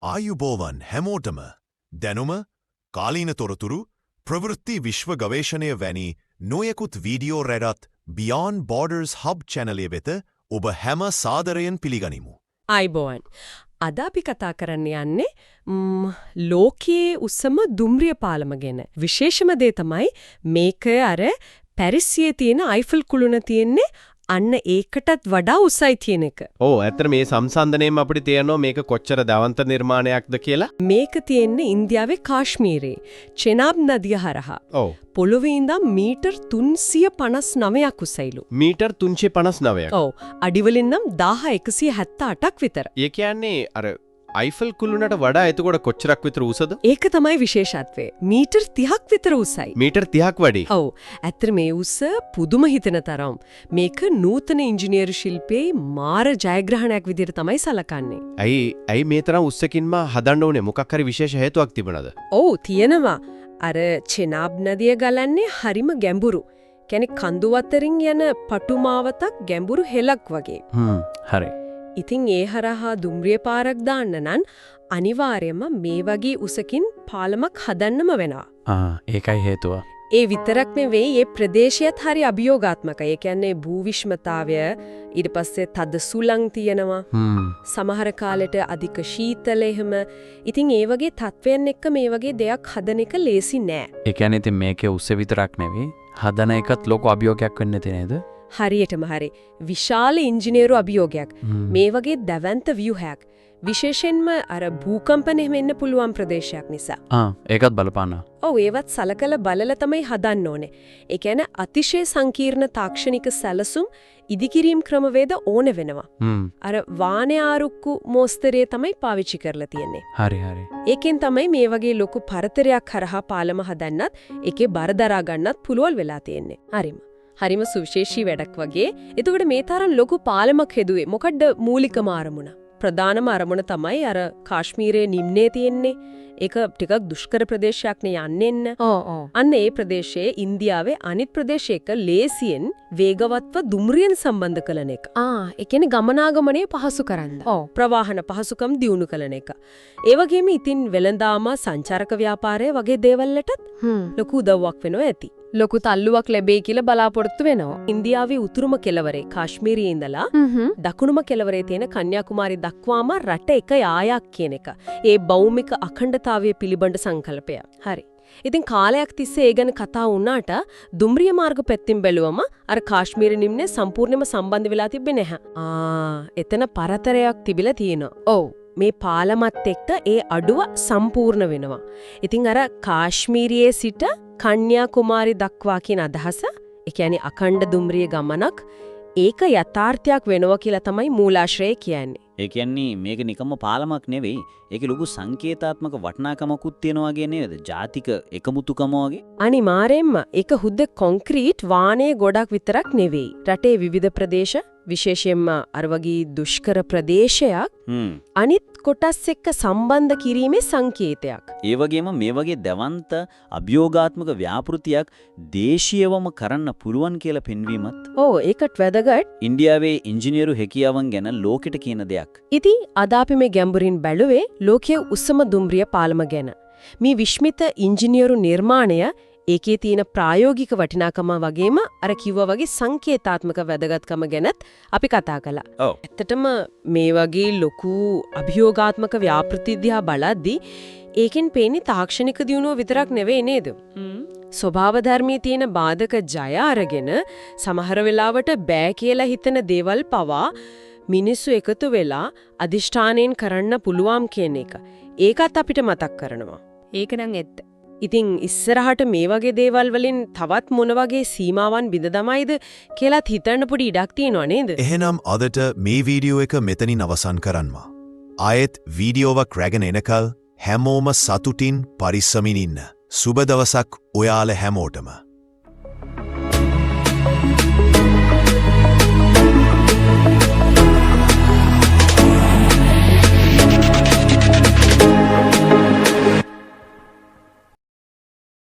ආයුබෝවන් හැමෝටම දැනුම කාලීන තොරතුරු ප්‍රවෘත්ති විශ්ව ගවේෂණය වැනි නොයෙකුත් video රැඩත් Beyond Borders Hub channel වෙත ඔබ හැම සාදරයෙන් පිළිගනිමු. ආයුබෝවන්. අද අපි කතා කරන්න යන්නේ ලෝකයේ උසම දුම්රිය පාලම ගැන. විශේෂම දේ තමයි මේක අර පැරිසියේ තියෙන අයිෆල් කුළුණ තියෙන්නේ අන්න ඒකටත් වඩා උසයි තියෙන එක. ඔව් ඇත්තට මේ සංසන්දනයේම අපිට තේරෙනවා මේක කොච්චර දවන්ත නිර්මාණයක්ද කියලා. මේක තියෙන්නේ ඉන්දියාවේ කාශ්මීරේ චෙනාබ් නදිය හරහා. ඔව්. පොළොවේ ඉඳන් මීටර් 359ක් උසයිලු. මීටර් 359ක්. ඔව්. අඩි වලින් නම් 1178ක් විතර. ඒ කියන්නේ අර අයිෆල් කුළුණට වඩා එතකොට කොච්චරක් විතර උසද? ඒක තමයි විශේෂත්වය. මීටර් 30ක් විතර උසයි. මීටර් 30ක් වැඩි. ඔව්. ඇත්තට මේ උස පුදුම හිතෙන තරම්. මේක නූතන ඉංජිනේරු ශිල්පයේ මාර ජයග්‍රහණයක් විදිහට තමයි සලකන්නේ. ඇයි මේ තරම් උස්සකින්ම හදන්න ඕනේ? මොකක් හරි විශේෂ හේතුවක් තිබුණාද? ඔව් තියෙනවා. අර චෙනාබ් නදිය ගලන්නේ හරිම ගැඹුරු. කියන්නේ කඳු අතරින් යන පටුමාවතක් ගැඹුරු හෙලක් වගේ. හරි. ඉතින් ඒ හරහා දුම්රිය පාරක් දාන්න නම් අනිවාර්යයෙන්ම මේ වගේ උසකින් පාලමක් හදන්නම වෙනවා. ඒකයි හේතුව. ඒ විතරක් නෙවෙයි මේ ප්‍රදේශයත් හරි අභියෝගාත්මකයි. ඒ කියන්නේ භූවිෂ්මතාවය ඊට පස්සේ තද සුළං තියෙනවා. සමහර කාලෙට අධික ශීතල එහෙම. ඉතින් ඒ වගේ තත්වයන් එක්ක මේ වගේ දෙයක් හදන එක ලේසි නෑ. ඒ කියන්නේ ඉතින් මේකේ උස්ස විතරක් නෙවෙයි හදන එකත් ලොකු අභියෝගයක් වෙන්න තියෙනේද? හරියටම හරි. විශාල ඉංජිනේරු අභියෝගයක්. මේ වගේ දැවැන්ත ව්‍යුහයක්. විශේෂයෙන්ම අර භූකම්පන එහෙම එන්න පුළුවන් ප්‍රදේශයක් නිසා. ඒකත් බලපාන. ඔව් ඒවත් සලකලා බලලා තමයි හදන්න ඕනේ. ඒ කියන්නේ අතිශය සංකීර්ණ තාක්ෂණික සැලසුම් ඉදිකිරීම් ක්‍රමවේද ඕන වෙනවා. අර වානේ ආරුක්කු මොස්තරේ තමයි පාවිච්චි කරලා තියෙන්නේ. හරි. ඒකෙන් තමයි මේ වගේ ලොකු පරතරයක් හරහා පාලම හදන්නත් ඒකේ බර දරා ගන්නත් පුළුවන් වෙලා තියෙන්නේ. හරිම සුවිශේෂී වැඩක් වගේ. එතකොට මේ තරම් ලොකු පාලමක් හදුවේ මොකද්ද මූලිකම අරමුණ? ප්‍රධානම අරමුණ තමයි අර කාශ්මීරයේ නිම්නේ තියෙන්නේ. ඒක ටිකක් දුෂ්කර ප්‍රදේශයක් නේ යන්නෙන්න. අන්න ඒ ප්‍රදේශයේ ඉන්දියාවේ අනිත් ප්‍රදේශයක ලේසියෙන් වේගවත්ව දුම්රියෙන් සම්බන්ධ කළන එක. ඒ කියන්නේ ගමනාගමනය පහසු කරන්න. ප්‍රවාහන පහසුකම් දියුණු කළන එක. ඒ වගේම ඉතින් වෙළඳාම සංචාරක ව්‍යාපාරය වගේ දේවල්ලටත් ලොකු උදව්වක් වෙනවා ඇති. ලොකු තල්ලුවක් ලැබෙයි කියලා බලාපොරොත්තු වෙනවා. ඉන්දියාවේ උතුරුම කෙළවරේ කාශ්මීරයේ ඉඳලා දකුණුම කෙළවරේ තියෙන කන්‍යාකුමාරි දක්වාම රට එක යායක් කියන එක. ඒ භෞමික අඛණ්ඩතාවය පිළිබඳ සංකල්පය. හරි. ඉතින් කාලයක් තිස්සේ ඒ ගැන කතා වුණාට දුම්රිය මාර්ග පැත්තෙන් බැලුවම අර කාශ්මීර නිම්නේ සම්පූර්ණයෙන්ම සම්බන්ධ වෙලා තිබෙන්නේ නැහැ. එතන පරතරයක් තිබිලා තියෙනවා. ඔව්. මේ පාලමත් එක්ක ඒ අඩුව සම්පූර්ණ වෙනවා. ඉතින් අර කාශ්මීරයේ සිට කන්‍යාකුමාරි දක්වා කියන අදහස, ඒ කියන්නේ අඛණ්ඩ දුම්රිය ගමනක් ඒක යථාර්ථයක් වෙනවා කියලා තමයි මූලාශ්‍රය කියන්නේ. ඒ කියන්නේ මේක නිකම්ම පාලමක් නෙවෙයි. ඒකේ ලොකු සංකේතාත්මක වටිනාකමකුත් තියෙනවා වගේ නේද? ජාතික එකමුතුකම වගේ. අනිවාර්යෙන්ම ඒක හුද්ද කොන්ක්‍රීට් වානේ ගොඩක් විතරක් නෙවෙයි. රටේ විවිධ ප්‍රදේශ විශේෂයෙන්ම අර වගේ දුෂ්කර ප්‍රදේශයක් අනිත් කොටස් එක්ක සම්බන්ධ කිරීමේ සංකේතයක්. ඒ වගේම මේ වගේ දවන්ත අභියෝගාත්මක ව්‍යාපෘතියක් දේශීයවම කරන්න පුළුවන් කියලා පෙන්වීමත්. ඒකට වැදගත්. ඉන්දියාවේ ඉංජිනේරු හැකියාවන් ගැන ලෝකෙට කියන දෙයක්. ඉතින් අද අපි මේ ගැඹුරින් බැලුවේ ලෝකයේ උසම දුම්රිය පාලම ගැන. මේ විශ්මිත ඉංජිනේරු නිර්මාණය ඒකේ තියෙන ප්‍රායෝගික වටිනාකම වගේම අර කිව්වා වගේ සංකේතාත්මක වැදගත්කම ගැනත් අපි කතා කළා. ඇත්තටම මේ වගේ ලොකු අභියෝගාත්මක ව්‍යාපෘති දිහා බලද්දී ඒකෙන් පේන්නේ තාක්ෂණික දියුණුව විතරක් නෙවෙයි නේද? ස්වභාව ධර්මයේ තියෙන බාධක ජය අරගෙන සමහර වෙලාවට බෑ කියලා හිතන දේවල් පවා මිනිස්සු එකතු වෙලා අදිෂ්ඨානයෙන් කරන්න පුළුවන් කියන එක. ඒකත් අපිට මතක් කරනවා. ඒක නම් ඇත්ත. ඉතින් ඉස්සරහට මේ වගේ දේවල් වලින් තවත් මොන වගේ සීමාවන් බිඳ දමයිද කියලාත් හිතන්න පොඩි ඉඩක් තියෙනවා නේද? එහෙනම් අදට මේ වීඩියෝ එක මෙතනින් අවසන් කරන්නවා. ආයෙත් වීඩියෝවක් රැගෙන එනකල් හැමෝම සතුටින් පරිස්සමින් ඉන්න. සුබ දවසක් ඔයාල හැමෝටම.